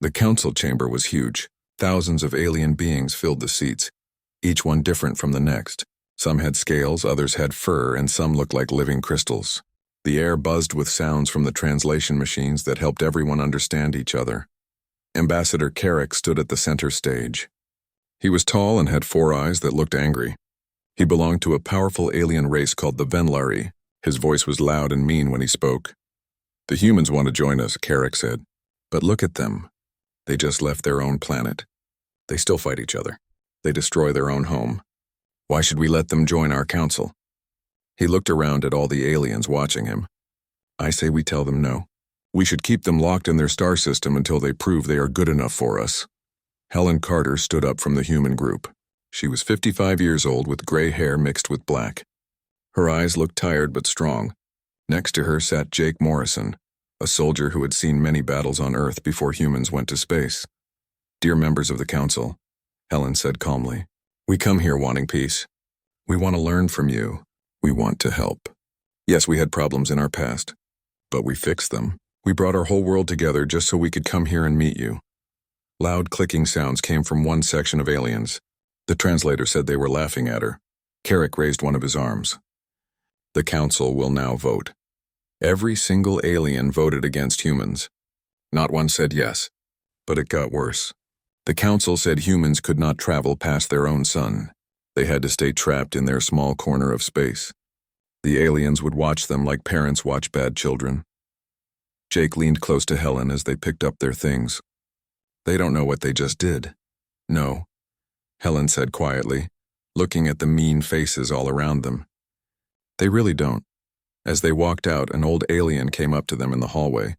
The council chamber was huge. Thousands of alien beings filled the seats, each one different from the next. Some had scales, others had fur, and some looked like living crystals. The air buzzed with sounds from the translation machines that helped everyone understand each other. Ambassador Carrick stood at the center stage. He was tall and had 4 eyes that looked angry. He belonged to a powerful alien race called the Venlari. His voice was loud and mean when he spoke. "The humans want to join us," Carrick said. "But look at them. They just left their own planet. They still fight each other. They destroy their own home. Why should we let them join our council?" He looked around at all the aliens watching him. "I say we tell them no. We should keep them locked in their star system until they prove they are good enough for us." Helen Carter stood up from the human group. She was 55 years old with gray hair mixed with black. Her eyes looked tired but strong. Next to her sat Jake Morrison, a soldier who had seen many battles on Earth before humans went to space. "Dear members of the council," Helen said calmly, "we come here wanting peace. We want to learn from you. We want to help. Yes, we had problems in our past, but we fixed them. We brought our whole world together just so we could come here and meet you." Loud clicking sounds came from one section of aliens. The translator said they were laughing at her. Carrick raised one of his arms. "The council will now vote." Every single alien voted against humans. Not one said yes, but it got worse. The council said humans could not travel past their own sun. They had to stay trapped in their small corner of space. The aliens would watch them like parents watch bad children. Jake leaned close to Helen as they picked up their things. "They don't know what they just did." "No," Helen said quietly, looking at the mean faces all around them. "They really don't." As they walked out, an old alien came up to them in the hallway.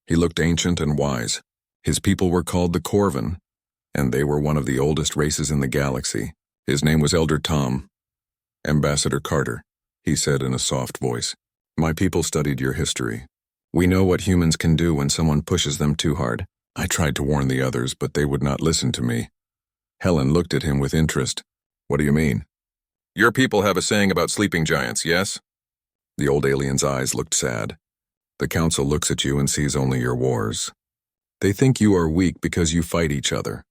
He looked ancient and wise. His people were called the Corvin, and they were one of the oldest races in the galaxy. His name was Elder Tom. "Ambassador Carter," he said in a soft voice, "my people studied your history. We know what humans can do when someone pushes them too hard. I tried to warn the others, but they would not listen to me." Helen looked at him with interest. "What do you mean?" "Your people have a saying about sleeping giants, yes?" The old alien's eyes looked sad. "The council looks at you and sees only your wars. They think you are weak because you fight each other.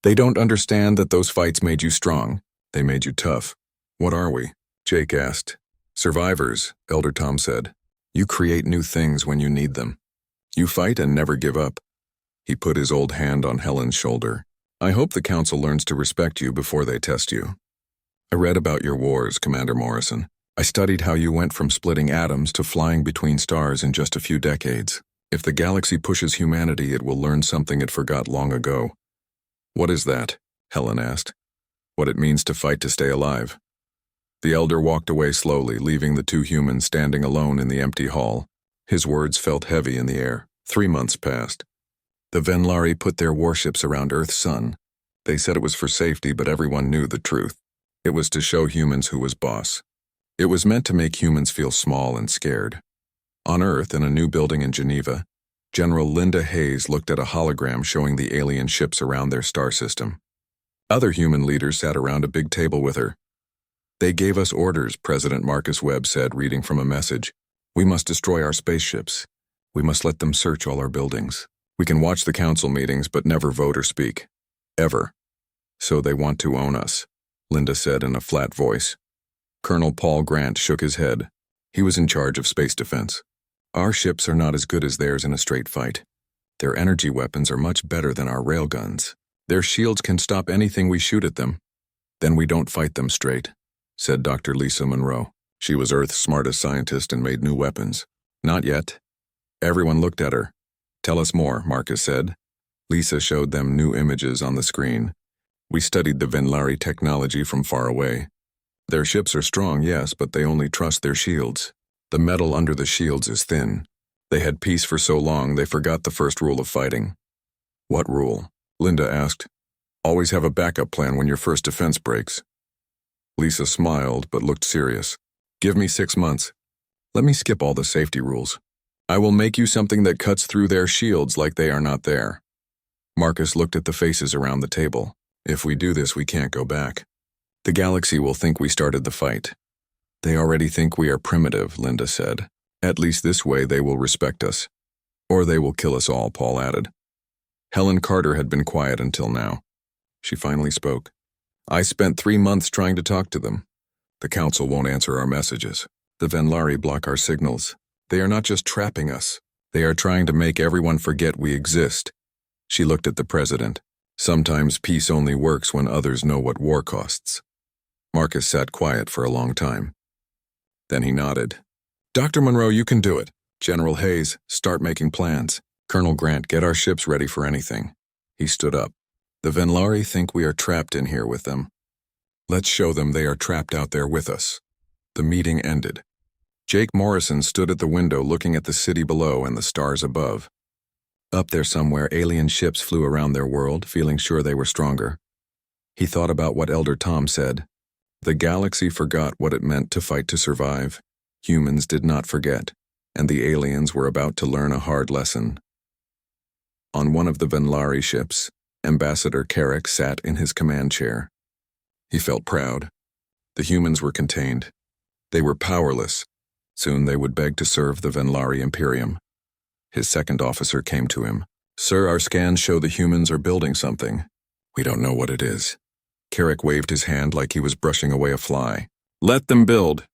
They don't understand that those fights made you strong. They made you tough." "What are we?" Jake asked. "Survivors," Elder Tom said. "You create new things when you need them. You fight and never give up." He put his old hand on Helen's shoulder. "I hope the council learns to respect you before they test you. I read about your wars, Commander Morrison. I studied how you went from splitting atoms to flying between stars in just a few decades. If the galaxy pushes humanity, it will learn something it forgot long ago." "What is that?" Helen asked. "What it means to fight to stay alive." The elder walked away slowly, leaving the 2 humans standing alone in the empty hall. His words felt heavy in the air. 3 months passed. The Venlari put their warships around Earth's sun. They said it was for safety, but everyone knew the truth. It was to show humans who was boss. It was meant to make humans feel small and scared. On Earth, in a new building in Geneva, General Linda Hayes looked at a hologram showing the alien ships around their star system. Other human leaders sat around a big table with her. "They gave us orders," President Marcus Webb said, reading from a message. "We must destroy our spaceships. We must let them search all our buildings. We can watch the council meetings but never vote or speak. Ever. So they want to own us," Linda said in a flat voice. Colonel Paul Grant shook his head. He was in charge of space defense. "Our ships are not as good as theirs in a straight fight. Their energy weapons are much better than our railguns. Their shields can stop anything we shoot at them. Then we don't fight them straight," said Dr. Lisa Monroe. She was Earth's smartest scientist and made new weapons. "Not yet." Everyone looked at her. "Tell us more," Marcus said. Lisa showed them new images on the screen. "We studied the Venlari technology from far away. Their ships are strong, yes, but they only trust their shields. The metal under the shields is thin. They had peace for so long they forgot the first rule of fighting." "What rule?" Linda asked. "Always have a backup plan when your first defense breaks." Lisa smiled but looked serious. "Give me 6 months. Let me skip all the safety rules. I will make you something that cuts through their shields like they are not there." Marcus looked at the faces around the table. "If we do this, we can't go back. The galaxy will think we started the fight." "They already think we are primitive," Linda said. "At least this way they will respect us. Or they will kill us all," Paul added. Helen Carter had been quiet until now. She finally spoke. I spent 3 months trying to talk to them. The council won't answer our messages. The Venlari block our signals. They are not just trapping us. They are trying to make everyone forget we exist. She looked at the president. Sometimes peace only works when others know what war costs. Marcus sat quiet for a long time. Then he nodded. Dr. Monroe, you can do it. General Hayes, start making plans. Colonel Grant, get our ships ready for anything. He stood up. The Venlari think we are trapped in here with them. Let's show them they are trapped out there with us. The meeting ended. Jake Morrison stood at the window looking at the city below and the stars above. Up there somewhere, alien ships flew around their world, feeling sure they were stronger. He thought about what Elder Tom said. The galaxy forgot what it meant to fight to survive. Humans did not forget, and the aliens were about to learn a hard lesson. On one of the Venlari ships, Ambassador Carrick sat in his command chair. He felt proud. The humans were contained. They were powerless. Soon they would beg to serve the Venlari Imperium. His second officer came to him. Sir, our scans show the humans are building something. We don't know what it is. Carrick waved his hand like he was brushing away a fly. Let them build.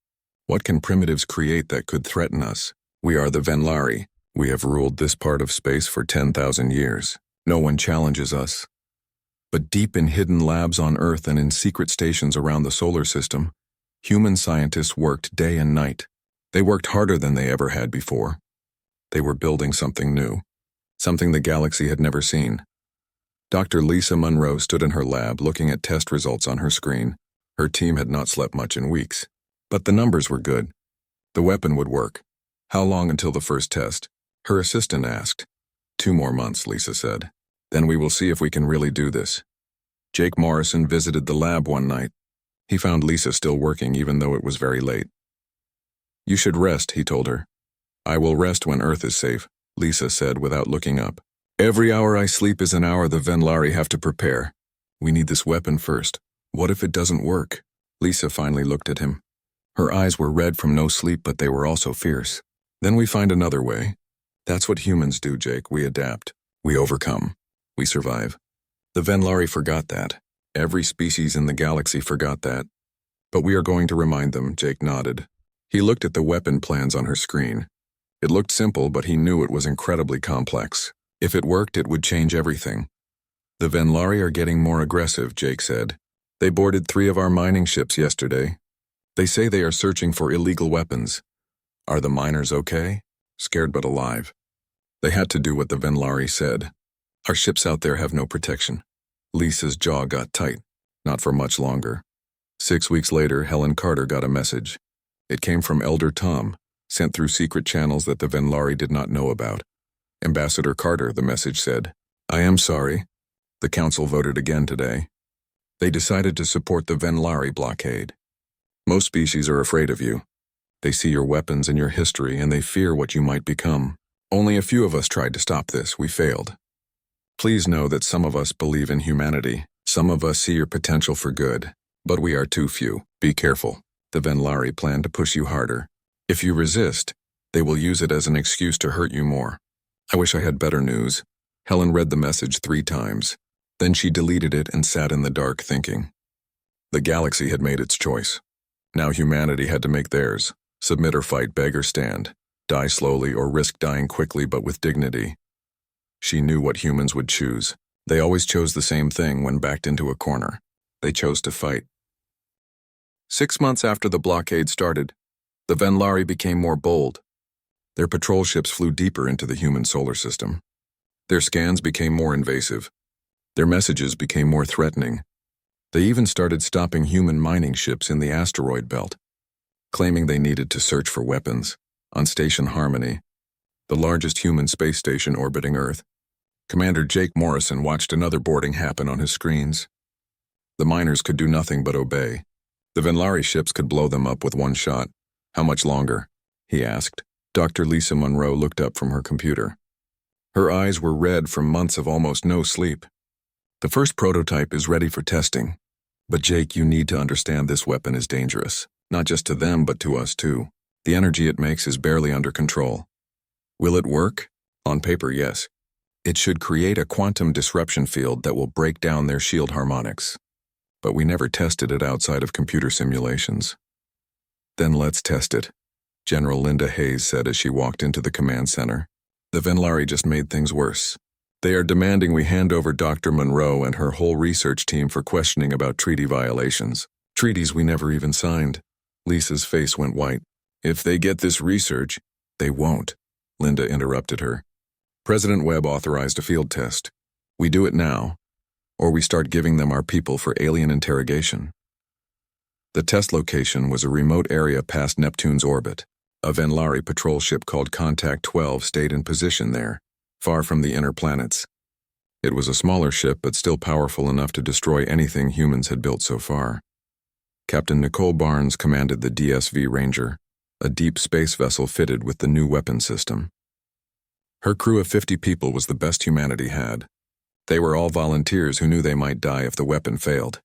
What can primitives create that could threaten us? We are the Venlari. We have ruled this part of space for 10,000 years. No one challenges us. But deep in hidden labs on Earth and in secret stations around the solar system, human scientists worked day and night. They worked harder than they ever had before. They were building something new, something the galaxy had never seen. Dr. Lisa Monroe stood in her lab looking at test results on her screen. Her team had not slept much in weeks. But the numbers were good. The weapon would work. How long until the first test? Her assistant asked. 2 more months, Lisa said. Then we will see if we can really do this. Jake Morrison visited the lab one night. He found Lisa still working even though it was very late. You should rest, he told her. I will rest when Earth is safe, Lisa said without looking up. Every hour I sleep is an hour the Venlari have to prepare. We need this weapon first. What if it doesn't work? Lisa finally looked at him. Her eyes were red from no sleep, but they were also fierce. Then we find another way. That's what humans do, Jake. We adapt. We overcome. We survive. The Venlari forgot that. Every species in the galaxy forgot that. But we are going to remind them, Jake nodded. He looked at the weapon plans on her screen. It looked simple, but he knew it was incredibly complex. If it worked, it would change everything. The Venlari are getting more aggressive, Jake said. They boarded 3 of our mining ships yesterday. They say they are searching for illegal weapons. Are the miners okay? Scared but alive. They had to do what the Venlari said. Our ships out there have no protection. Lisa's jaw got tight. Not for much longer. 6 weeks later, Helen Carter got a message. It came from Elder Tom, sent through secret channels that the Venlari did not know about. Ambassador Carter, the message said, I am sorry. The council voted again today. They decided to support the Venlari blockade. Most species are afraid of you. They see your weapons and your history, and they fear what you might become. Only a few of us tried to stop this. We failed. Please know that some of us believe in humanity. Some of us see your potential for good. But we are too few. Be careful. The Venlari plan to push you harder. If you resist, they will use it as an excuse to hurt you more. I wish I had better news. Helen read the message 3 times. Then she deleted it and sat in the dark thinking. The galaxy had made its choice. Now humanity had to make theirs. Submit or fight, beg or stand. Die slowly or risk dying quickly but with dignity. She knew what humans would choose. They always chose the same thing when backed into a corner. They chose to fight. 6 months after the blockade started, the Venlari became more bold. Their patrol ships flew deeper into the human solar system. Their scans became more invasive. Their messages became more threatening. They even started stopping human mining ships in the asteroid belt, claiming they needed to search for weapons. On Station Harmony, the largest human space station orbiting Earth, Commander Jake Morrison watched another boarding happen on his screens. The miners could do nothing but obey. The Venlari ships could blow them up with one shot. How much longer? He asked. Dr. Lisa Monroe looked up from her computer. Her eyes were red from months of almost no sleep. The first prototype is ready for testing. But Jake, you need to understand this weapon is dangerous. Not just to them, but to us too. The energy it makes is barely under control. Will it work? On paper, yes. It should create a quantum disruption field that will break down their shield harmonics. But we never tested it outside of computer simulations. Then let's test it, General Linda Hayes said as she walked into the command center. The Venlari just made things worse. They are demanding we hand over Dr. Monroe and her whole research team for questioning about treaty violations. Treaties we never even signed. Lisa's face went white. If they get this research, they won't, Linda interrupted her. President Webb authorized a field test. We do it now, or we start giving them our people for alien interrogation. The test location was a remote area past Neptune's orbit. A Venlari patrol ship called Contact 12 stayed in position there, far from the inner planets. It was a smaller ship, but still powerful enough to destroy anything humans had built so far. Captain Nicole Barnes commanded the DSV Ranger, a deep space vessel fitted with the new weapon system. Her crew of 50 people was the best humanity had. They were all volunteers who knew they might die if the weapon failed.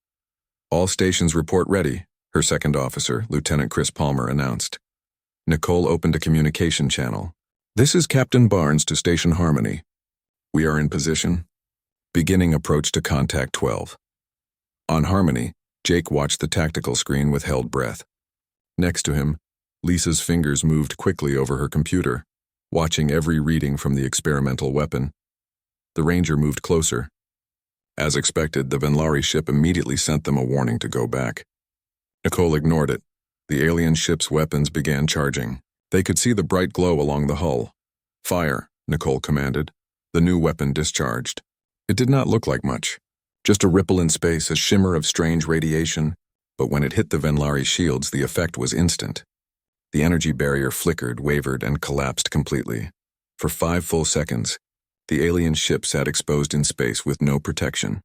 All stations report ready, her second officer, Lieutenant Chris Palmer, announced. Nicole opened a communication channel. This is Captain Barnes to Station Harmony. We are in position. Beginning approach to Contact 12. On Harmony, Jake watched the tactical screen with held breath. Next to him, Lisa's fingers moved quickly over her computer, watching every reading from the experimental weapon. The Ranger moved closer. As expected, the Venlari ship immediately sent them a warning to go back. Nicole ignored it. The alien ship's weapons began charging. They could see the bright glow along the hull. Fire, Nicole commanded. The new weapon discharged. It did not look like much. Just a ripple in space, a shimmer of strange radiation. But when it hit the Venlari shields, the effect was instant. The energy barrier flickered, wavered, and collapsed completely. For 5 full seconds, the alien ship sat exposed in space with no protection.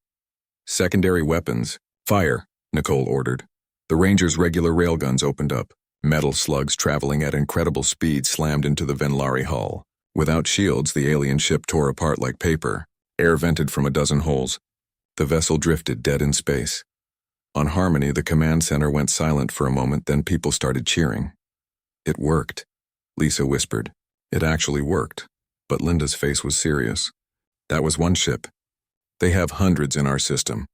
Secondary weapons. Fire, Nicole ordered. The Ranger's regular railguns opened up. Metal slugs traveling at incredible speed slammed into the Venlari hull. Without shields, the alien ship tore apart like paper. Air vented from a dozen holes. The vessel drifted dead in space. On Harmony, the command center went silent for a moment, then people started cheering. It worked, Lisa whispered. It actually worked, but Linda's face was serious. That was one ship. They have hundreds in our system.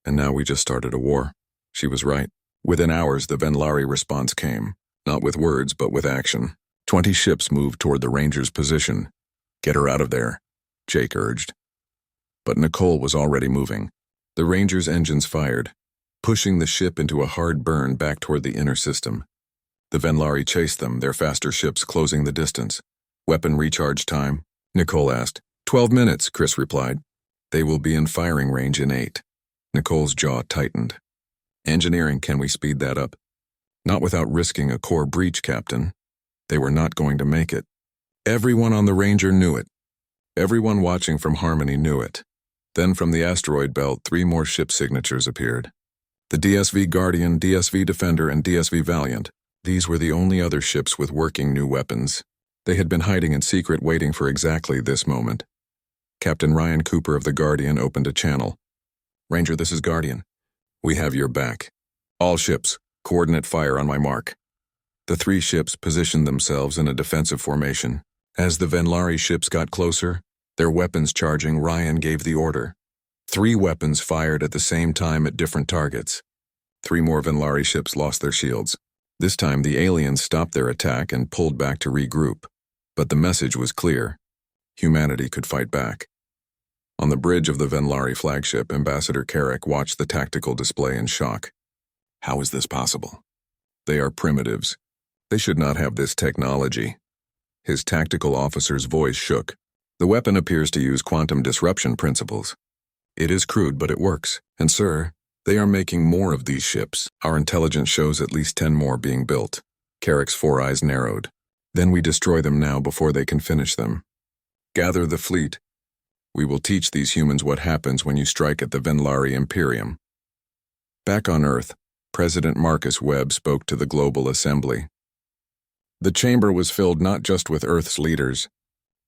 And now we just started a war. She was right. Within hours, the Venlari response came, not with words, but with action. 20 ships moved toward the Ranger's position. Get her out of there, Jake urged. But Nicole was already moving. The Ranger's engines fired, pushing the ship into a hard burn back toward the inner system. The Venlari chased them, their faster ships closing the distance. Weapon recharge time? Nicole asked. 12 minutes, Chris replied. They will be in firing range in 8. Nicole's jaw tightened. Engineering, can we speed that up? Not without risking a core breach, Captain. They were not going to make it. Everyone on the Ranger knew it. Everyone watching from Harmony knew it. Then from the asteroid belt, 3 more ship signatures appeared. The DSV Guardian, DSV Defender, and DSV Valiant. These were the only other ships with working new weapons. They had been hiding in secret, waiting for exactly this moment. Captain Ryan Cooper of the Guardian opened a channel. Ranger, this is Guardian. We have your back. All ships, coordinate fire on my mark. The 3 ships positioned themselves in a defensive formation. As the Venlari ships got closer, their weapons charging, Ryan gave the order. 3 weapons fired at the same time at different targets. 3 more Venlari ships lost their shields. This time, the aliens stopped their attack and pulled back to regroup. But the message was clear. Humanity could fight back. On the bridge of the Venlari flagship, Ambassador Carrick watched the tactical display in shock. How is this possible? They are primitives. They should not have this technology. His tactical officer's voice shook. The weapon appears to use quantum disruption principles. It is crude, but it works. And sir, they are making more of these ships. Our intelligence shows at least 10 more being built. Carrick's 4 eyes narrowed. Then we destroy them now before they can finish them. Gather the fleet. We will teach these humans what happens when you strike at the Venlari Imperium. Back on Earth, President Marcus Webb spoke to the Global Assembly. The chamber was filled not just with Earth's leaders,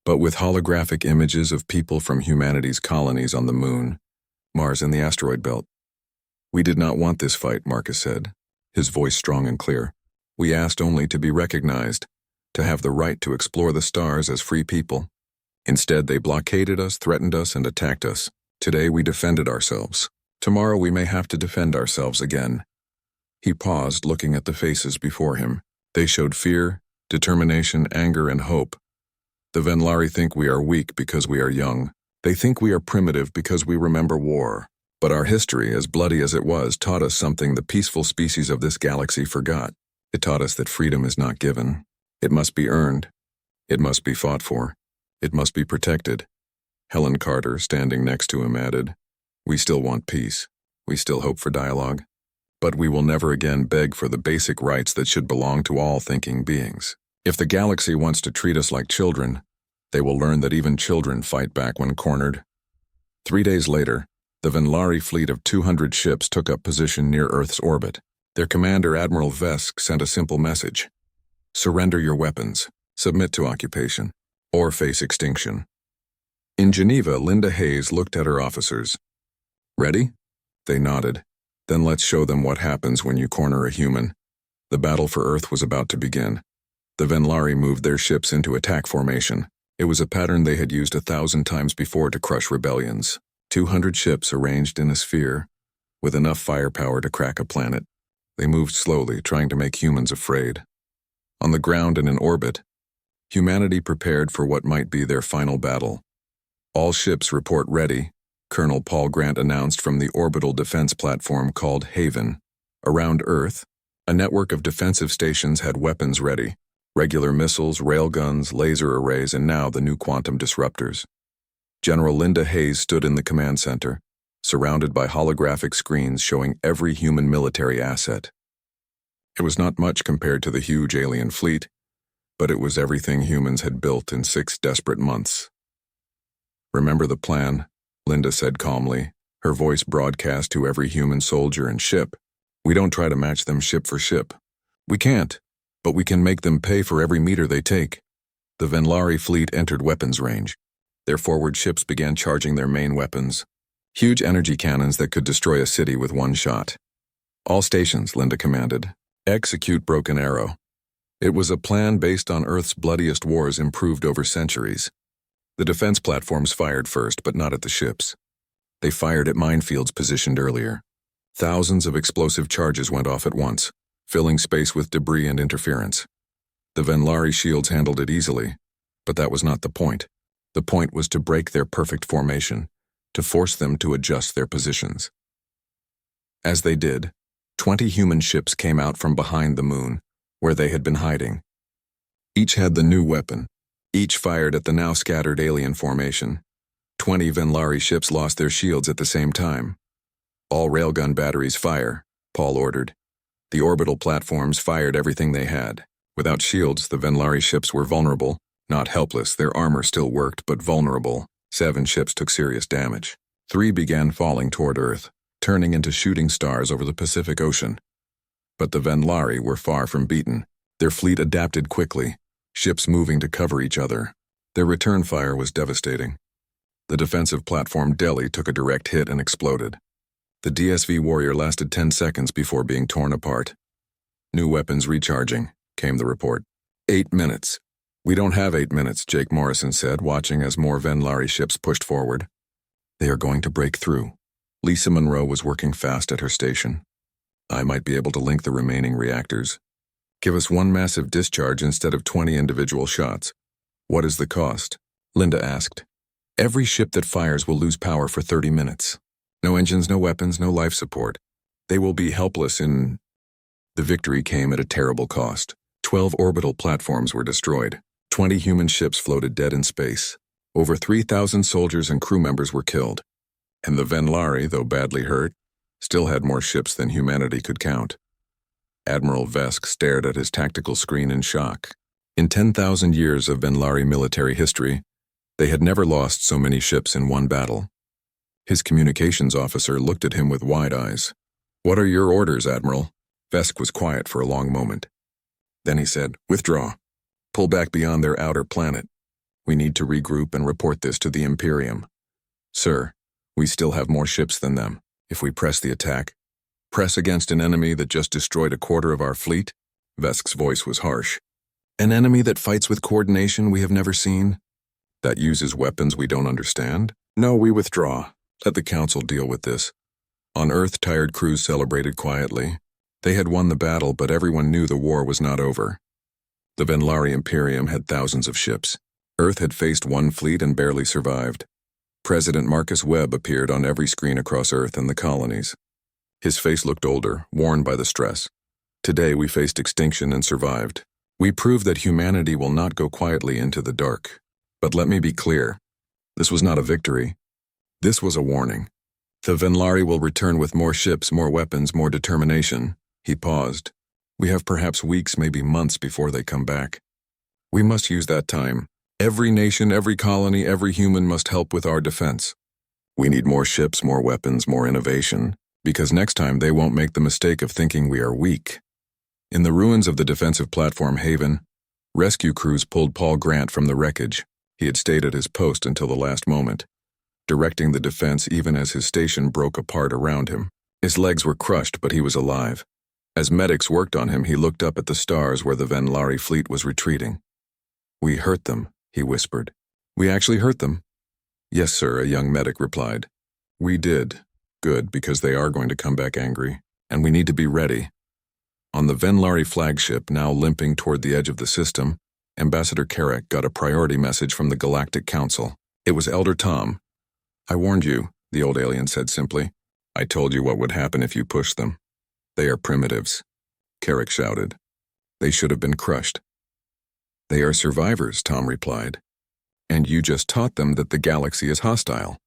but with holographic images of people from humanity's colonies on the Moon, Mars, and the asteroid belt. We did not want this fight, Marcus said, his voice strong and clear. We asked only to be recognized, to have the right to explore the stars as free people. Instead, they blockaded us, threatened us, and attacked us. Today, we defended ourselves. Tomorrow, we may have to defend ourselves again." He paused, looking at the faces before him. They showed fear, determination, anger, and hope. The Venlari think we are weak because we are young. They think we are primitive because we remember war. But our history, as bloody as it was, taught us something the peaceful species of this galaxy forgot. It taught us that freedom is not given. It must be earned. It must be fought for. It must be protected. Helen Carter, standing next to him, added, "We still want peace. We still hope for dialogue. But we will never again beg for the basic rights that should belong to all thinking beings. If the galaxy wants to treat us like children, they will learn that even children fight back when cornered." 3 days later, the Venlari fleet of 200 ships took up position near Earth's orbit. Their commander, Admiral Vesk, sent a simple message: "Surrender your weapons, submit to occupation, or face extinction." In Geneva, Linda Hayes looked at her officers. "Ready?" They nodded. "Then let's show them what happens when you corner a human." The battle for Earth was about to begin. The Venlari moved their ships into attack formation. It was a pattern they had used 1,000 times before to crush rebellions. 200 ships arranged in a sphere, with enough firepower to crack a planet. They moved slowly, trying to make humans afraid. On the ground and in orbit, humanity prepared for what might be their final battle. "All ships report ready," Colonel Paul Grant announced from the orbital defense platform called Haven. Around Earth, a network of defensive stations had weapons ready: regular missiles, railguns, laser arrays, and now the new quantum disruptors. General Linda Hayes stood in the command center, surrounded by holographic screens showing every human military asset. It was not much compared to the huge alien fleet, but it was everything humans had built in 6 desperate months. "Remember the plan," Linda said calmly, her voice broadcast to every human soldier and ship. "We don't try to match them ship for ship. We can't, but we can make them pay for every meter they take." The Venlari fleet entered weapons range. Their forward ships began charging their main weapons, huge energy cannons that could destroy a city with one shot. "All stations," Linda commanded. "Execute Broken Arrow." It was a plan based on Earth's bloodiest wars improved over centuries. The defense platforms fired first, but not at the ships. They fired at minefields positioned earlier. Thousands of explosive charges went off at once, filling space with debris and interference. The Venlari shields handled it easily, but that was not the point. The point was to break their perfect formation, to force them to adjust their positions. As they did, 20 human ships came out from behind the moon, where they had been hiding. Each had the new weapon. Each fired at the now scattered alien formation. 20 Venlari ships lost their shields at the same time. "All railgun batteries fire," Paul ordered. The orbital platforms fired everything they had. Without shields, the Venlari ships were vulnerable. Not helpless, their armor still worked, but vulnerable. 7 ships took serious damage. 3 began falling toward Earth, turning into shooting stars over the Pacific Ocean. But the Venlari were far from beaten. Their fleet adapted quickly, ships moving to cover each other. Their return fire was devastating. The defensive platform Delhi took a direct hit and exploded. The DSV Warrior lasted 10 seconds before being torn apart. "New weapons recharging," came the report. 8 minutes. "We don't have 8 minutes, Jake Morrison said, watching as more Venlari ships pushed forward. "They are going to break through." Lisa Monroe was working fast at her station. "I might be able to link the remaining reactors. Give us one massive discharge instead of 20 individual shots." "What is the cost?" Linda asked. "Every ship that fires will lose power for 30 minutes. No engines, no weapons, no life support. They will be helpless in..." The victory came at a terrible cost. 12 orbital platforms were destroyed. 20 human ships floated dead in space. Over 3,000 soldiers and crew members were killed. And the Venlari, though badly hurt, still had more ships than humanity could count. Admiral Vesk stared at his tactical screen in shock. In 10,000 years of Venlari military history, they had never lost so many ships in one battle. His communications officer looked at him with wide eyes. "What are your orders, Admiral?" Vesk was quiet for a long moment. Then he said, "Withdraw. Pull back beyond their outer planet. We need to regroup and report this to the Imperium." "Sir, we still have more ships than them. If we press the attack, press against an enemy that just destroyed a quarter of our fleet?" Vesk's voice was harsh. "An enemy that fights with coordination we have never seen? That uses weapons we don't understand? No, we withdraw. Let the Council deal with this. On Earth, tired crews celebrated quietly. They had won the battle, but everyone knew the war was not over. The Venlari Imperium had thousands of ships. Earth had faced one fleet and barely survived. President Marcus Webb appeared on every screen across Earth and the colonies. His face looked older, worn by the stress. Today we faced extinction and survived. We proved that humanity will not go quietly into the dark. But let me be clear. This was not a victory. This was a warning. The Venlari will return with more ships, more weapons, more determination. He paused. We have perhaps weeks, maybe months before they come back. We must use that time. Every nation, every colony, every human must help with our defense. We need more ships, more weapons, more innovation, because next time they won't make the mistake of thinking we are weak. In the ruins of the defensive platform Haven, rescue crews pulled Paul Grant from the wreckage. He had stayed at his post until the last moment, directing the defense even as his station broke apart around him. His legs were crushed, but he was alive. As medics worked on him, he looked up at the stars where the Venlari fleet was retreating. We hurt them, he whispered. We actually hurt them? Yes, sir, a young medic replied. We did. Good, because they are going to come back angry, and we need to be ready. On the Venlari flagship, now limping toward the edge of the system, Ambassador Carrick got a priority message from the Galactic Council. It was Elder Tom. I warned you, the old alien said simply. I told you what would happen if you pushed them. They are primitives. Carrick shouted. They should have been crushed. They are survivors, Tom replied. And you just taught them that the galaxy is hostile.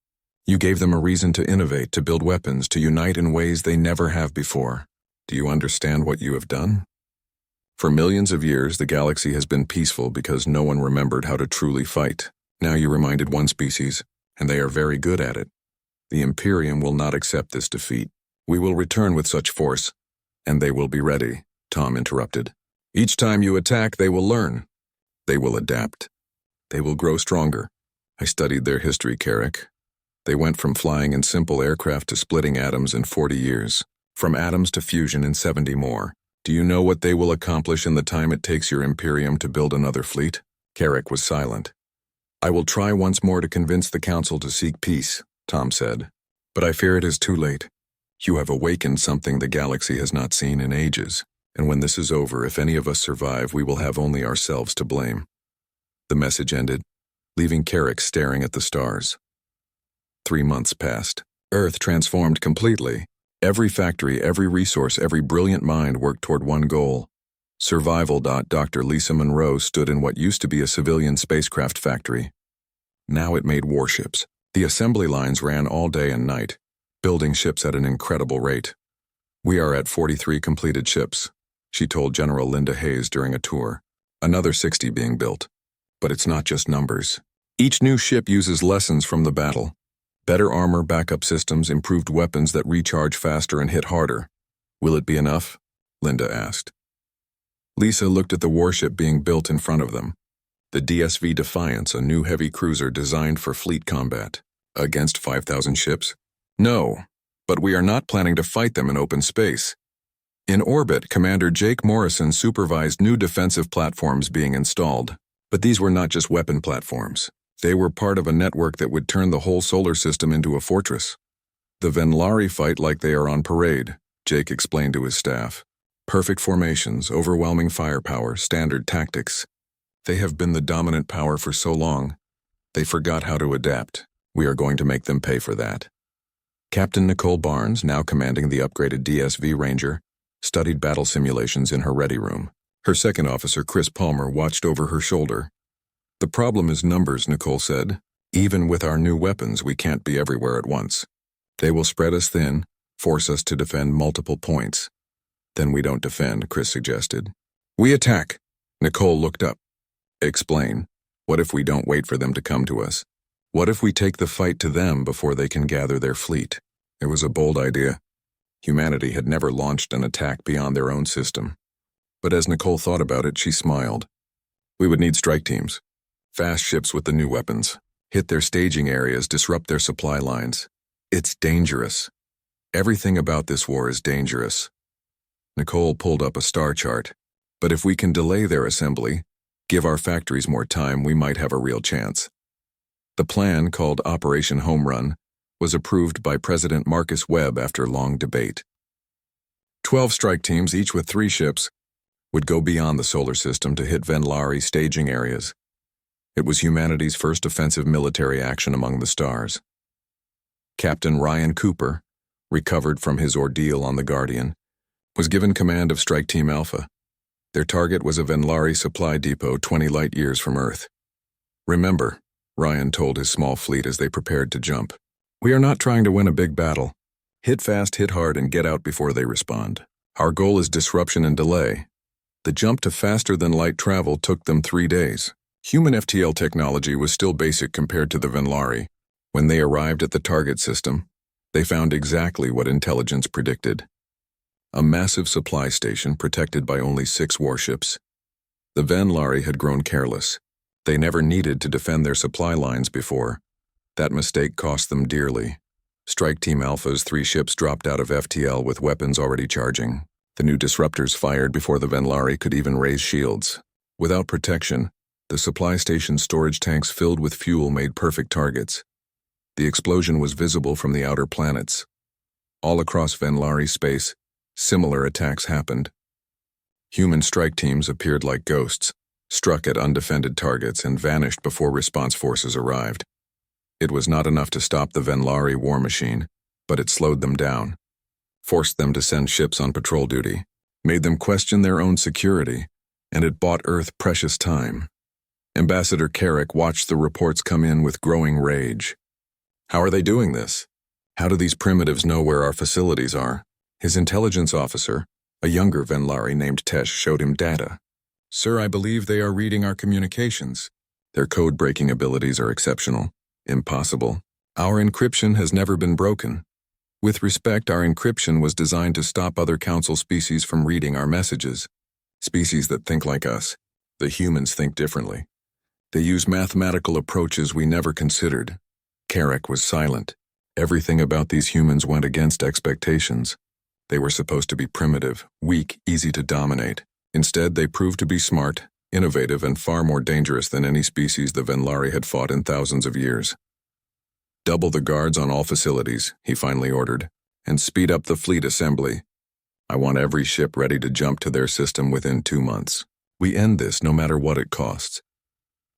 You gave them a reason to innovate, to build weapons, to unite in ways they never have before. Do you understand what you have done? For millions of years, the galaxy has been peaceful because no one remembered how to truly fight. Now you reminded one species, and they are very good at it. The Imperium will not accept this defeat. We will return with such force, and they will be ready, Tom interrupted. Each time you attack, they will learn. They will adapt. They will grow stronger. I studied their history, Carrick. They went from flying in simple aircraft to splitting atoms in 40 years, from atoms to fusion in 70 more. Do you know what they will accomplish in the time it takes your Imperium to build another fleet? Carrick was silent. I will try once more to convince the Council to seek peace, Tom said. But I fear it is too late. You have awakened something the galaxy has not seen in ages, and when this is over, if any of us survive, we will have only ourselves to blame. The message ended, leaving Carrick staring at the stars. 3 months passed. Earth transformed completely. Every factory, every resource, every brilliant mind worked toward one goal. Survival. Dr. Lisa Monroe stood in what used to be a civilian spacecraft factory. Now it made warships. The assembly lines ran all day and night, building ships at an incredible rate. We are at 43 completed ships, she told General Linda Hayes during a tour. Another 60 being built. But it's not just numbers. Each new ship uses lessons from the battle. Better armor, backup systems, improved weapons that recharge faster and hit harder. Will it be enough? Linda asked. Lisa looked at the warship being built in front of them. The DSV Defiance, a new heavy cruiser designed for fleet combat. Against 5,000 ships? No, but we are not planning to fight them in open space. In orbit, Commander Jake Morrison supervised new defensive platforms being installed. But these were not just weapon platforms. They were part of a network that would turn the whole solar system into a fortress. The Venlari fight like they are on parade, Jake explained to his staff. Perfect formations, overwhelming firepower, standard tactics. They have been the dominant power for so long, they forgot how to adapt. We are going to make them pay for that. Captain Nicole Barnes, now commanding the upgraded DSV Ranger, studied battle simulations in her ready room. Her second officer, Chris Palmer, watched over her shoulder. The problem is numbers, Nicole said. Even with our new weapons, we can't be everywhere at once. They will spread us thin, force us to defend multiple points. Then we don't defend, Chris suggested. We attack. Nicole looked up. Explain. What if we don't wait for them to come to us? What if we take the fight to them before they can gather their fleet? It was a bold idea. Humanity had never launched an attack beyond their own system. But as Nicole thought about it, she smiled. We would need strike teams. Fast ships with the new weapons. Hit their staging areas, disrupt their supply lines. It's dangerous. Everything about this war is dangerous. Nicole pulled up a star chart. But if we can delay their assembly, give our factories more time, we might have a real chance. The plan, called Operation Home Run, was approved by President Marcus Webb after long debate. 12 strike teams, each with 3 ships, would go beyond the solar system to hit Venlari staging areas. It was humanity's first offensive military action among the stars. Captain Ryan Cooper, recovered from his ordeal on the Guardian, was given command of Strike Team Alpha. Their target was a Venlari supply depot 20 light-years from Earth. "Remember," Ryan told his small fleet as they prepared to jump, "we are not trying to win a big battle. Hit fast, hit hard, and get out before they respond. Our goal is disruption and delay." The jump to faster-than-light travel took them 3 days. Human FTL technology was still basic compared to the Venlari. When they arrived at the target system, they found exactly what intelligence predicted: a massive supply station protected by only 6 warships. The Venlari had grown careless. They never needed to defend their supply lines before. That mistake cost them dearly. Strike Team Alpha's 3 ships dropped out of FTL with weapons already charging. The new disruptors fired before the Venlari could even raise shields. Without protection, the supply station's storage tanks filled with fuel made perfect targets. The explosion was visible from the outer planets. All across Venlari space, similar attacks happened. Human strike teams appeared like ghosts, struck at undefended targets, and vanished before response forces arrived. It was not enough to stop the Venlari war machine, but it slowed them down, forced them to send ships on patrol duty, made them question their own security, and it bought Earth precious time. Ambassador Carrick watched the reports come in with growing rage. "How are they doing this? How do these primitives know where our facilities are?" His intelligence officer, a younger Venlari named Tesh, showed him data. "Sir, I believe they are reading our communications. Their code-breaking abilities are exceptional. Impossible. Our encryption has never been broken. With respect, our encryption was designed to stop other council species from reading our messages. Species that think like us. The humans think differently. They use mathematical approaches we never considered." Carrick was silent. Everything about these humans went against expectations. They were supposed to be primitive, weak, easy to dominate. Instead, they proved to be smart, innovative, and far more dangerous than any species the Venlari had fought in thousands of years. "Double the guards on all facilities," he finally ordered, "and speed up the fleet assembly. I want every ship ready to jump to their system within 2 months. We end this no matter what it costs."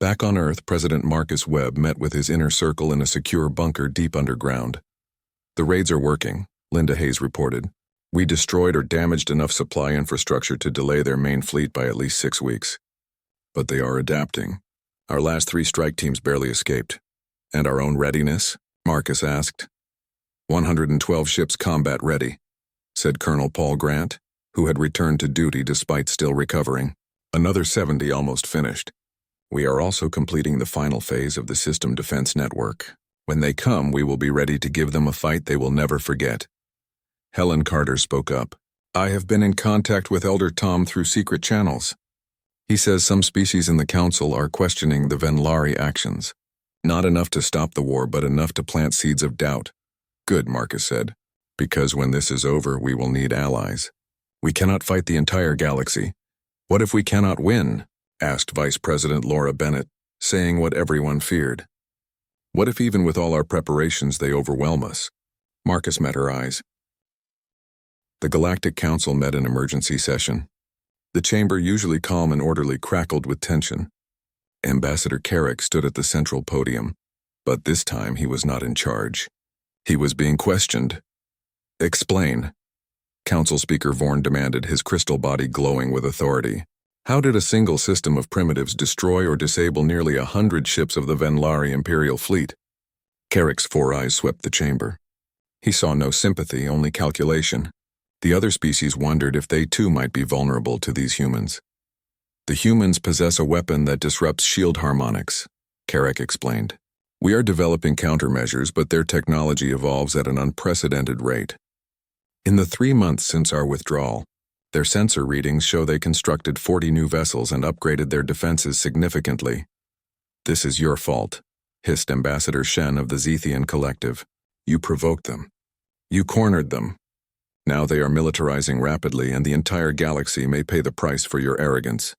Back on Earth, President Marcus Webb met with his inner circle in a secure bunker deep underground. "The raids are working," Linda Hayes reported. "We destroyed or damaged enough supply infrastructure to delay their main fleet by at least 6 weeks. But they are adapting. Our last 3 strike teams barely escaped." "And our own readiness?" Marcus asked. 112 ships combat ready," said Colonel Paul Grant, who had returned to duty despite still recovering. "Another 70 almost finished. We are also completing the final phase of the system defense network. When they come, we will be ready to give them a fight they will never forget." Helen Carter spoke up. "I have been in contact with Elder Tom through secret channels. He says some species in the Council are questioning the Venlari actions. Not enough to stop the war, but enough to plant seeds of doubt." "Good," Marcus said, "because when this is over, we will need allies. We cannot fight the entire galaxy. What if we cannot win?" asked Vice President Laura Bennett, saying what everyone feared. "What if even with all our preparations they overwhelm us?" Marcus met her eyes. The Galactic Council met in emergency session. The chamber, usually calm and orderly, crackled with tension. Ambassador Carrick stood at the central podium, but this time he was not in charge. He was being questioned. "Explain," Council Speaker Vorn demanded, his crystal body glowing with authority. "How did a single system of primitives destroy or disable nearly 100 ships of the Venlari Imperial Fleet?" Carrick's 4 eyes swept the chamber. He saw no sympathy, only calculation. The other species wondered if they too might be vulnerable to these humans. "The humans possess a weapon that disrupts shield harmonics," Carrick explained. "We are developing countermeasures, but their technology evolves at an unprecedented rate. In the 3 months since our withdrawal, their sensor readings show they constructed 40 new vessels and upgraded their defenses significantly. This is your fault," hissed Ambassador Shen of the Zethian Collective. "You provoked them. You cornered them. Now they are militarizing rapidly, and the entire galaxy may pay the price for your arrogance."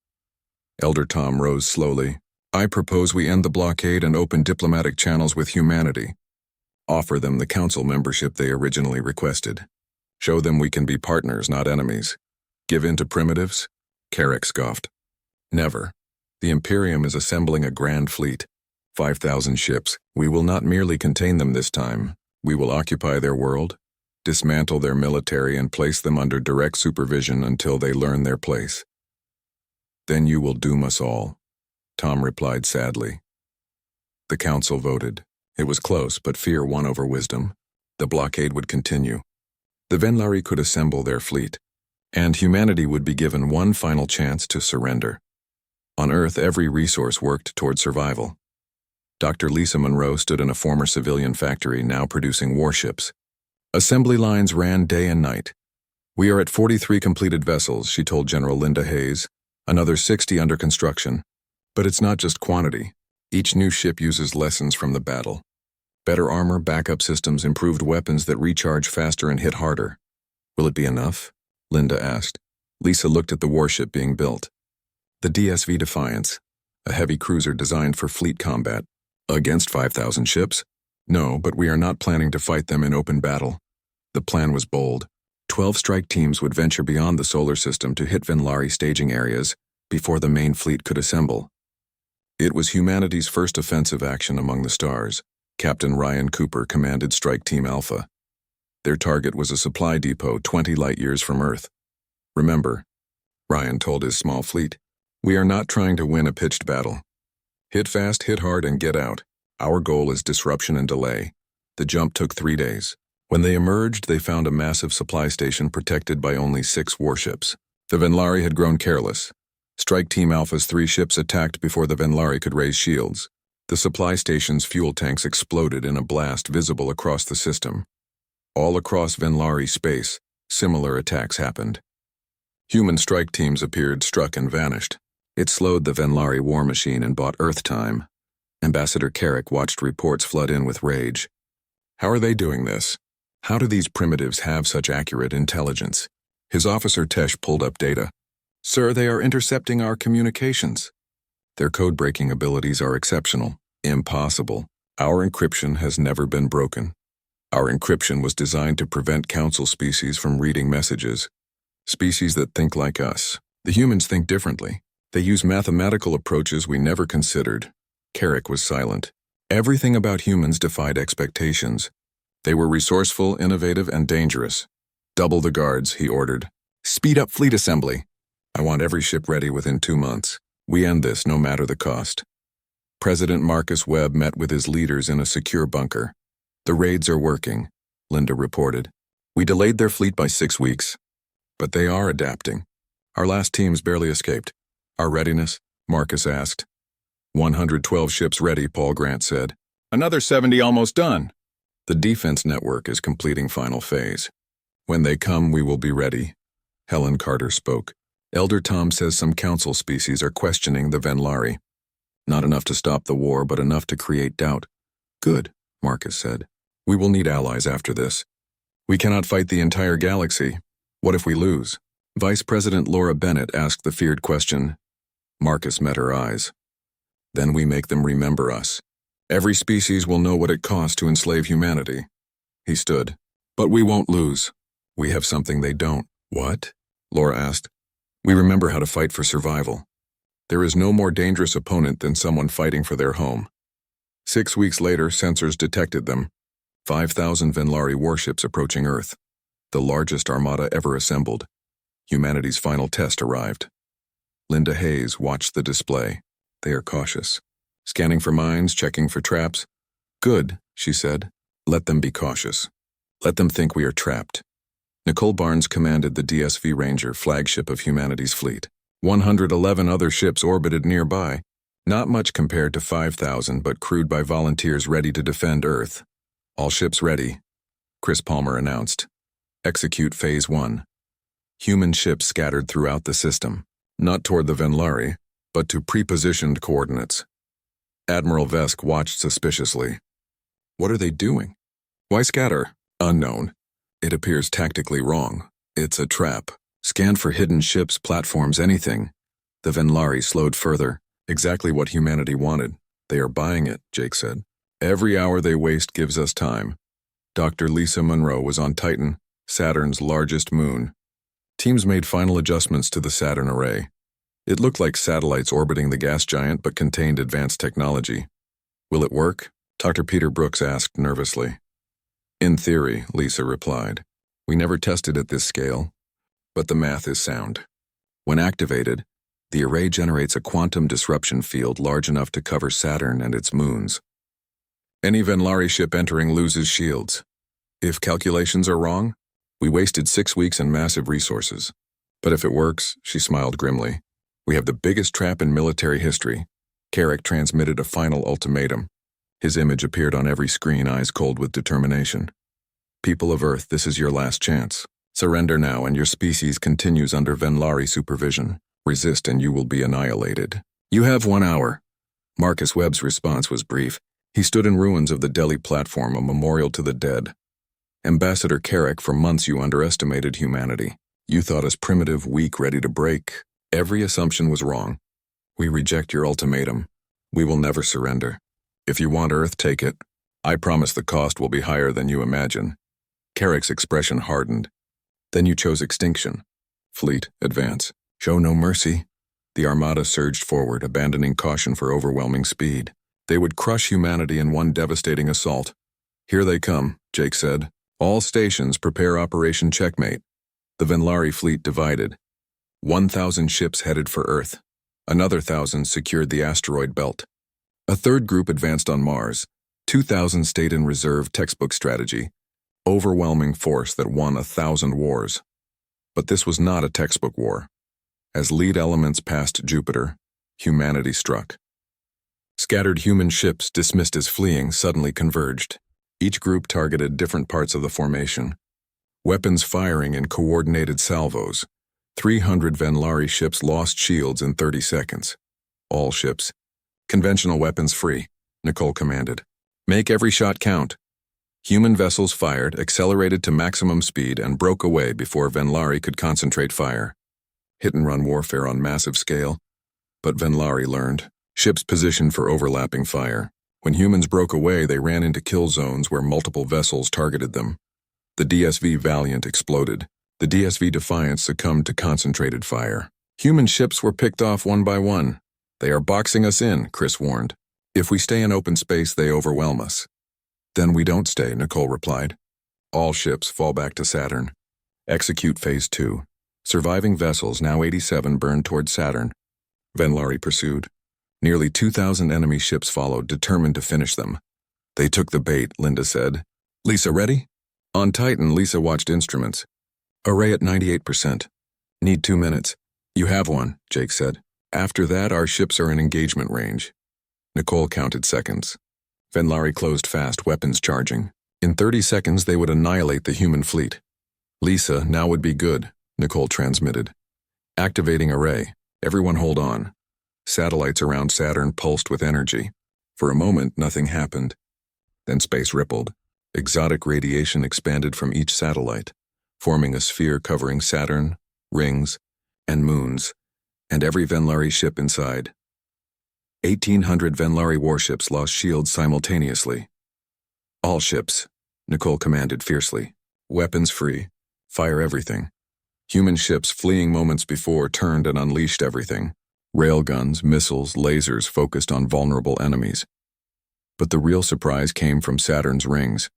Elder Tom rose slowly. I propose we end the blockade and open diplomatic channels with humanity. Offer them the council membership they originally requested. Show them we can be partners, not enemies. Give in to primitives? Carrick scoffed. Never. The Imperium is assembling a grand fleet. 5,000 ships. We will not merely contain them this time. We will occupy their world, dismantle their military, and place them under direct supervision until they learn their place. Then you will doom us all, Tom replied sadly. The council voted. It was close, but fear won over wisdom. The blockade would continue. The Venlari could assemble their fleet, and humanity would be given one final chance to surrender. On Earth, every resource worked toward survival. Dr. Lisa Monroe stood in a former civilian factory now producing warships. Assembly lines ran day and night. We are at 43 completed vessels, she told General Linda Hayes, another 60 under construction. But it's not just quantity. Each new ship uses lessons from the battle. Better armor, backup systems, improved weapons that recharge faster and hit harder. Will it be enough? Linda asked. Lisa looked at the warship being built. The DSV Defiance, a heavy cruiser designed for fleet combat. Against 5,000 ships? No, but we are not planning to fight them in open battle. The plan was bold. 12 strike teams would venture beyond the solar system to hit Venlari staging areas before the main fleet could assemble. It was humanity's first offensive action among the stars. Captain Ryan Cooper commanded Strike Team Alpha. Their target was a supply depot 20 light-years from Earth. Remember, Ryan told his small fleet, we are not trying to win a pitched battle. Hit fast, hit hard, and get out. Our goal is disruption and delay. The jump took 3 days. When they emerged, they found a massive supply station protected by only 6 warships. The Venlari had grown careless. Strike Team Alpha's 3 ships attacked before the Venlari could raise shields. The supply station's fuel tanks exploded in a blast visible across the system. All across Venlari space, similar attacks happened. Human strike teams appeared, struck, and vanished. It slowed the Venlari war machine and bought Earth time. Ambassador Carrick watched reports flood in with rage. How are they doing this? How do these primitives have such accurate intelligence? His officer Tesh pulled up data. Sir, they are intercepting our communications. Their code-breaking abilities are exceptional. Impossible. Our encryption has never been broken. Our encryption was designed to prevent council species from reading messages. Species that think like us. The humans think differently. They use mathematical approaches we never considered. Carrick was silent. Everything about humans defied expectations. They were resourceful, innovative, and dangerous. Double the guards, he ordered. Speed up fleet assembly. I want every ship ready within 2 months. We end this no matter the cost. President Marcus Webb met with his leaders in a secure bunker. The raids are working, Linda reported. We delayed their fleet by 6 weeks. But they are adapting. Our last teams barely escaped. Our readiness? Marcus asked. 112 ships ready, Paul Grant said. Another 70 almost done. The defense network is completing final phase. When they come, we will be ready. Helen Carter spoke. Elder Tom says some council species are questioning the Venlari. Not enough to stop the war, but enough to create doubt. Good, Marcus said. We will need allies after this. We cannot fight the entire galaxy. What if we lose? Vice President Laura Bennett asked the feared question. Marcus met her eyes. Then we make them remember us. Every species will know what it costs to enslave humanity. He stood. But we won't lose. We have something they don't. What? Laura asked. We remember how to fight for survival. There is no more dangerous opponent than someone fighting for their home. 6 weeks later, sensors detected them. 5,000 Venlari warships approaching Earth. The largest armada ever assembled. Humanity's final test arrived. Linda Hayes watched the display. They are cautious. Scanning for mines, checking for traps. Good, she said. Let them be cautious. Let them think we are trapped. Nicole Barnes commanded the DSV Ranger, flagship of humanity's fleet. 111 other ships orbited nearby. Not much compared to 5,000, but crewed by volunteers ready to defend Earth. All ships ready, Chris Palmer announced. Execute Phase 1. Human ships scattered throughout the system, not toward the Venlari, but to prepositioned coordinates. Admiral Vesk watched suspiciously. What are they doing? Why scatter? Unknown. It appears tactically wrong. It's a trap. Scan for hidden ships, platforms, anything. The Venlari slowed further. Exactly what humanity wanted. They are buying it, Jake said. Every hour they waste gives us time. Dr. Lisa Monroe was on Titan, Saturn's largest moon. Teams made final adjustments to the Saturn array. It looked like satellites orbiting the gas giant but contained advanced technology. Will it work? Dr. Peter Brooks asked nervously. In theory, Lisa replied. We never tested at this scale, but the math is sound. When activated, the array generates a quantum disruption field large enough to cover Saturn and its moons. Any Venlari ship entering loses shields. If calculations are wrong, we wasted 6 weeks and massive resources. But if it works, she smiled grimly, we have the biggest trap in military history. Carrick transmitted a final ultimatum. His image appeared on every screen, eyes cold with determination. People of Earth, this is your last chance. Surrender now and your species continues under Venlari supervision. Resist and you will be annihilated. You have 1 hour. Marcus Webb's response was brief. He stood in ruins of the Delhi platform, a memorial to the dead. Ambassador Carrick, for months you underestimated humanity. You thought us primitive, weak, ready to break. Every assumption was wrong. We reject your ultimatum. We will never surrender. If you want Earth, take it. I promise the cost will be higher than you imagine. Carrick's expression hardened. Then you chose extinction. Fleet, advance. Show no mercy. The armada surged forward, abandoning caution for overwhelming speed. They would crush humanity in one devastating assault. Here they come, Jake said. All stations prepare Operation Checkmate. The Venlari fleet divided. 1,000 ships headed for Earth. Another 1,000 secured the asteroid belt. A third group advanced on Mars. 2,000 stayed in reserve, textbook strategy. Overwhelming force that won 1,000 wars. But this was not a textbook war. As lead elements passed Jupiter, humanity struck. Scattered human ships dismissed as fleeing suddenly converged. Each group targeted different parts of the formation. Weapons firing in coordinated salvos. 300 Venlari ships lost shields in 30 seconds. All ships. Conventional weapons free, Nicole commanded. Make every shot count. Human vessels fired, accelerated to maximum speed, and broke away before Venlari could concentrate fire. Hit-and-run warfare on massive scale. But Venlari learned. Ships positioned for overlapping fire. When humans broke away, they ran into kill zones where multiple vessels targeted them. The DSV Valiant exploded. The DSV Defiance succumbed to concentrated fire. Human ships were picked off one by one. They are boxing us in, Chris warned. If we stay in open space, they overwhelm us. Then we don't stay, Nicole replied. All ships fall back to Saturn. Execute Phase 2. Surviving vessels, now 87, burned toward Saturn. Venlari pursued. Nearly 2,000 enemy ships followed, determined to finish them. They took the bait, Linda said. Lisa, ready? On Titan, Lisa watched instruments. Array at 98%. Need 2 minutes. You have one, Jake said. After that, our ships are in engagement range. Nicole counted seconds. Venlari closed fast, weapons charging. In 30 seconds, they would annihilate the human fleet. Lisa, now would be good, Nicole transmitted. Activating array. Everyone hold on. Satellites around Saturn pulsed with energy. For a moment, nothing happened. Then space rippled. Exotic radiation expanded from each satellite, forming a sphere covering Saturn, rings, and moons, and every Venlari ship inside. 1,800 Venlari warships lost shields simultaneously. All ships, Nicole commanded fiercely. Weapons free. Fire everything. Human ships fleeing moments before turned and unleashed everything. Railguns, missiles, lasers focused on vulnerable enemies. But the real surprise came from Saturn's rings.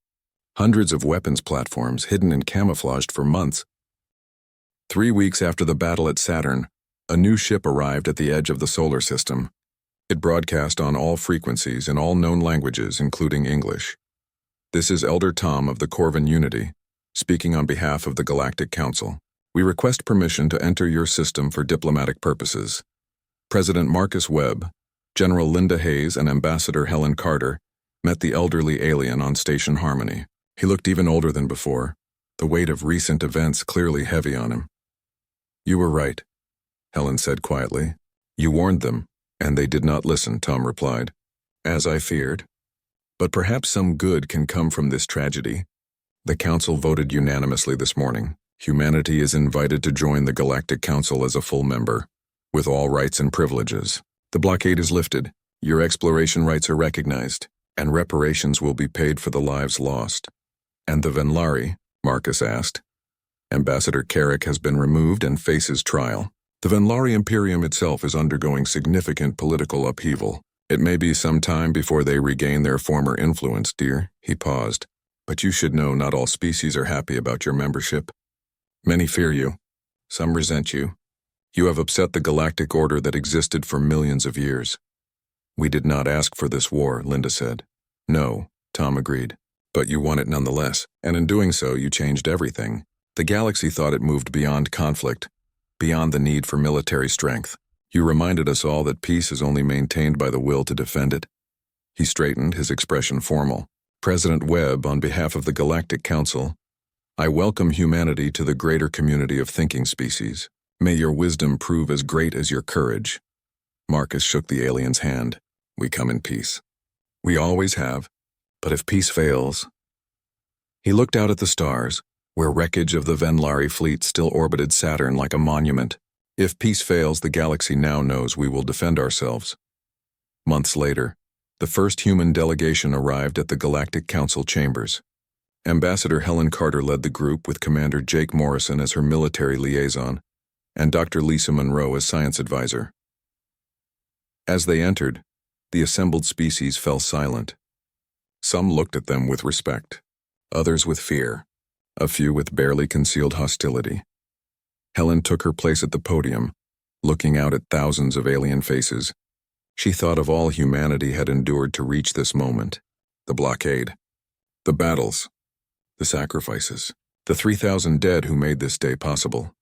Hundreds of weapons platforms hidden and camouflaged for months. 3 weeks after the battle at Saturn, a new ship arrived at the edge of the solar system. It broadcast on all frequencies in all known languages, including English. This is Elder Tom of the Corvin Unity, speaking on behalf of the Galactic Council. We request permission to enter your system for diplomatic purposes. President Marcus Webb, General Linda Hayes, and Ambassador Helen Carter met the elderly alien on Station Harmony. He looked even older than before, the weight of recent events clearly heavy on him. You were right, Helen said quietly. You warned them, and they did not listen, Tom replied. As I feared. But perhaps some good can come from this tragedy. The Council voted unanimously this morning. Humanity is invited to join the Galactic Council as a full member, with all rights and privileges. The blockade is lifted, your exploration rights are recognized, and reparations will be paid for the lives lost. And the Venlari? Marcus asked. Ambassador Carrick has been removed and faces trial. The Venlari Imperium itself is undergoing significant political upheaval. It may be some time before they regain their former influence, dear. He paused. But you should know not all species are happy about your membership. Many fear you. Some resent you. You have upset the galactic order that existed for millions of years. We did not ask for this war, Linda said. No, Tom agreed. But you won it nonetheless, and in doing so you changed everything. The galaxy thought it moved beyond conflict, beyond the need for military strength. You reminded us all that peace is only maintained by the will to defend it. He straightened, his expression formal. President Webb, on behalf of the Galactic Council, I welcome humanity to the greater community of thinking species. May your wisdom prove as great as your courage. Marcus shook the alien's hand. We come in peace. We always have. But if peace fails... He looked out at the stars, where wreckage of the Venlari fleet still orbited Saturn like a monument. If peace fails, the galaxy now knows we will defend ourselves. Months later, the first human delegation arrived at the Galactic Council chambers. Ambassador Helen Carter led the group with Commander Jake Morrison as her military liaison, and Dr. Lisa Monroe as science advisor. As they entered, the assembled species fell silent. Some looked at them with respect, others with fear, a few with barely concealed hostility. Helen took her place at the podium, looking out at thousands of alien faces. She thought of all humanity had endured to reach this moment. The blockade, the battles, the sacrifices, the 3,000 dead who made this day possible.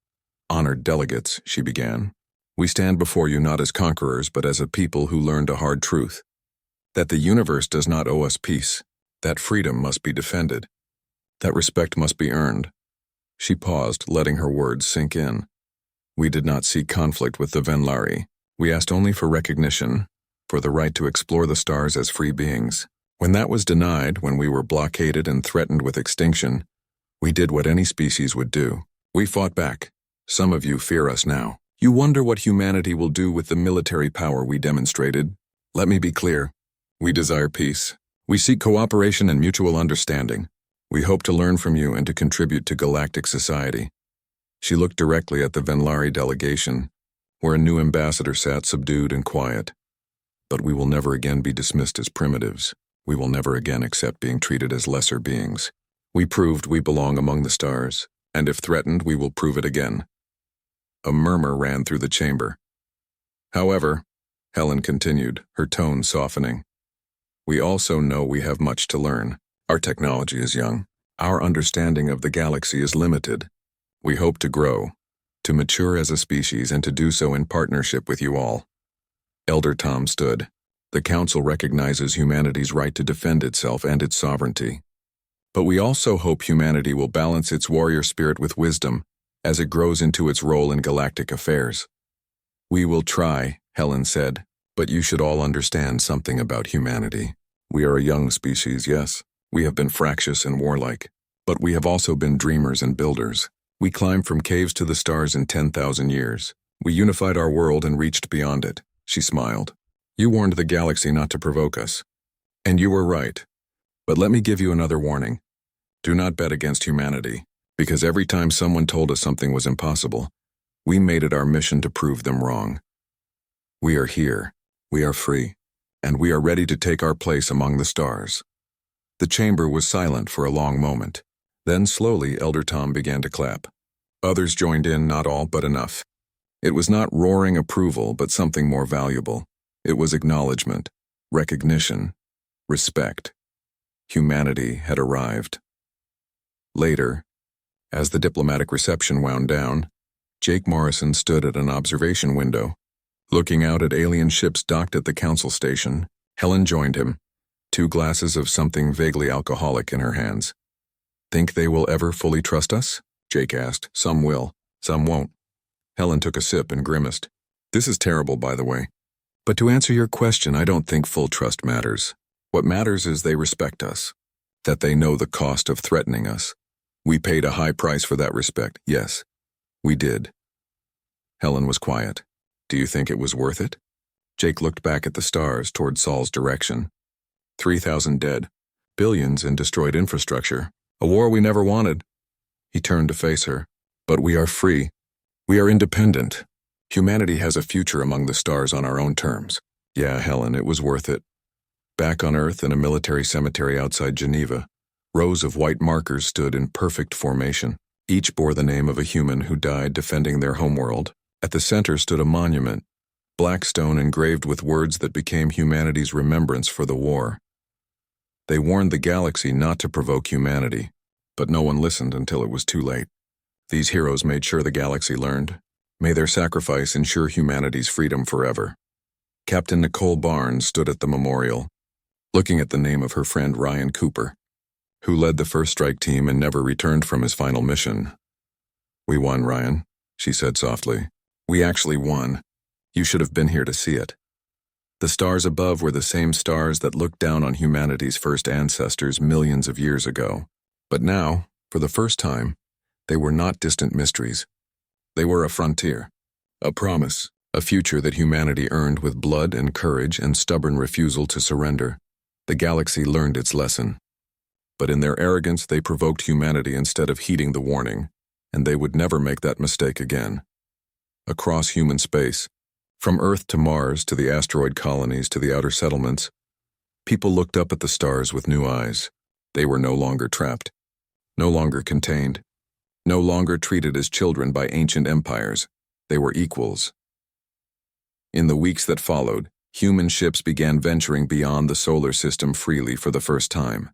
Honored delegates, she began. We stand before you not as conquerors, but as a people who learned a hard truth. That the universe does not owe us peace. That freedom must be defended. That respect must be earned. She paused, letting her words sink in. We did not seek conflict with the Venlari. We asked only for recognition, for the right to explore the stars as free beings. When that was denied, when we were blockaded and threatened with extinction, we did what any species would do. We fought back. Some of you fear us now. You wonder what humanity will do with the military power we demonstrated. Let me be clear. We desire peace. We seek cooperation and mutual understanding. We hope to learn from you and to contribute to galactic society. She looked directly at the Venlari delegation, where a new ambassador sat subdued and quiet. But we will never again be dismissed as primitives. We will never again accept being treated as lesser beings. We proved we belong among the stars, and if threatened, we will prove it again. A murmur ran through the chamber. However, Helen continued, her tone softening, we also know we have much to learn. Our technology is young. Our understanding of the galaxy is limited. We hope to grow, to mature as a species, and to do so in partnership with you all. Elder Tom stood. The Council recognizes humanity's right to defend itself and its sovereignty. But we also hope humanity will balance its warrior spirit with wisdom as it grows into its role in galactic affairs. We will try, Helen said, but you should all understand something about humanity. We are a young species, yes. We have been fractious and warlike, but we have also been dreamers and builders. We climbed from caves to the stars in 10,000 years. We unified our world and reached beyond it. She smiled. You warned the galaxy not to provoke us. And you were right. But let me give you another warning. Do not bet against humanity, because every time someone told us something was impossible, we made it our mission to prove them wrong. We are here, we are free, and we are ready to take our place among the stars. The chamber was silent for a long moment. Then slowly Elder Tom began to clap. Others joined in, not all, but enough. It was not roaring approval, but something more valuable. It was acknowledgement, recognition, respect. Humanity had arrived. Later, as the diplomatic reception wound down, Jake Morrison stood at an observation window. Looking out at alien ships docked at the council station, Helen joined him, 2 glasses of something vaguely alcoholic in her hands. Think they will ever fully trust us? Jake asked. Some will, some won't. Helen took a sip and grimaced. This is terrible, by the way. But to answer your question, I don't think full trust matters. What matters is they respect us, that they know the cost of threatening us. We paid a high price for that respect, yes. We did. Helen was quiet. Do you think it was worth it? Jake looked back at the stars toward Saul's direction. 3,000 dead, billions in destroyed infrastructure, a war we never wanted. He turned to face her. But we are free. We are independent. Humanity has a future among the stars on our own terms. Yeah, Helen, it was worth it. Back on Earth in a military cemetery outside Geneva, rows of white markers stood in perfect formation. Each bore the name of a human who died defending their homeworld. At the center stood a monument, black stone engraved with words that became humanity's remembrance for the war. They warned the galaxy not to provoke humanity, but no one listened until it was too late. These heroes made sure the galaxy learned. May their sacrifice ensure humanity's freedom forever. Captain Nicole Barnes stood at the memorial, looking at the name of her friend Ryan Cooper, who led the first strike team and never returned from his final mission. "We won, Ryan," she said softly. "We actually won. You should have been here to see it." The stars above were the same stars that looked down on humanity's first ancestors millions of years ago. But now, for the first time, they were not distant mysteries. They were a frontier, a promise, a future that humanity earned with blood and courage and stubborn refusal to surrender. The galaxy learned its lesson. But in their arrogance, they provoked humanity instead of heeding the warning, and they would never make that mistake again. Across human space, from Earth to Mars to the asteroid colonies to the outer settlements, people looked up at the stars with new eyes. They were no longer trapped, no longer contained, no longer treated as children by ancient empires. They were equals. In the weeks that followed, human ships began venturing beyond the solar system freely for the first time.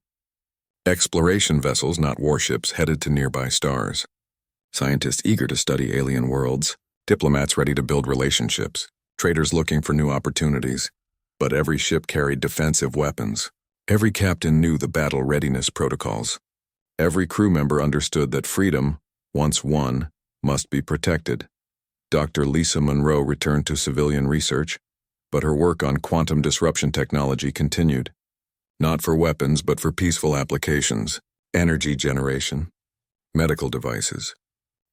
Exploration vessels, not warships, headed to nearby stars. Scientists eager to study alien worlds, diplomats ready to build relationships, traders looking for new opportunities. But every ship carried defensive weapons. Every captain knew the battle readiness protocols. Every crew member understood that freedom, once won, must be protected. Dr. Lisa Monroe returned to civilian research, but her work on quantum disruption technology continued. Not for weapons, but for peaceful applications, energy generation, medical devices,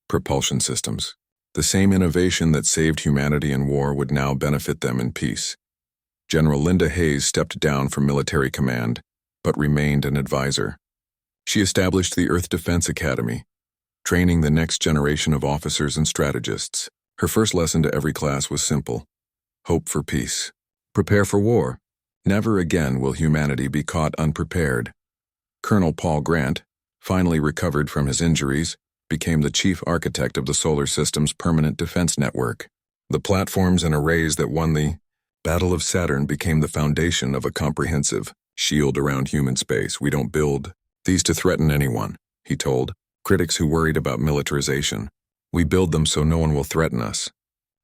propulsion systems. The same innovation that saved humanity in war would now benefit them in peace. General Linda Hayes stepped down from military command, but remained an advisor. She established the Earth Defense Academy, training the next generation of officers and strategists. Her first lesson to every class was simple: hope for peace. Prepare for war. Never again will humanity be caught unprepared. Colonel Paul Grant, finally recovered from his injuries, became the chief architect of the solar system's permanent defense network. The platforms and arrays that won the Battle of Saturn became the foundation of a comprehensive shield around human space. "We don't build these to threaten anyone," he told critics who worried about militarization. "We build them so no one will threaten us."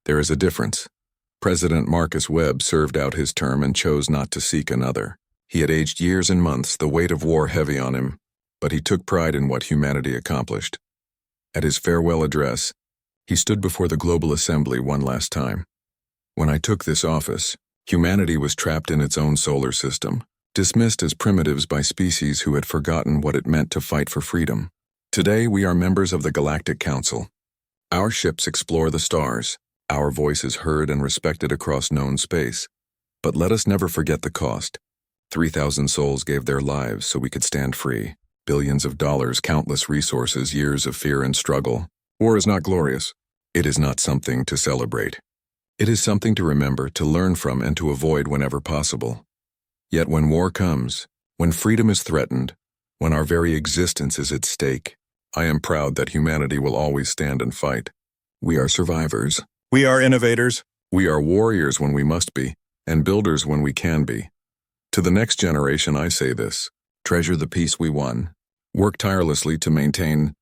There is a difference. President Marcus Webb served out his term and chose not to seek another. He had aged years and months, the weight of war heavy on him, but he took pride in what humanity accomplished. At his farewell address, he stood before the Global Assembly one last time. "When I took this office, humanity was trapped in its own solar system, dismissed as primitives by species who had forgotten what it meant to fight for freedom. Today, we are members of the Galactic Council. Our ships explore the stars. Our voice is heard and respected across known space. But let us never forget the cost. 3,000 souls gave their lives so we could stand free. Billions of dollars, countless resources, years of fear and struggle. War is not glorious. It is not something to celebrate. It is something to remember, to learn from, and to avoid whenever possible. Yet when war comes, when freedom is threatened, when our very existence is at stake, I am proud that humanity will always stand and fight. We are survivors. We are innovators. We are warriors when we must be, and builders when we can be. To the next generation I say this: treasure the peace we won. Work tirelessly to maintain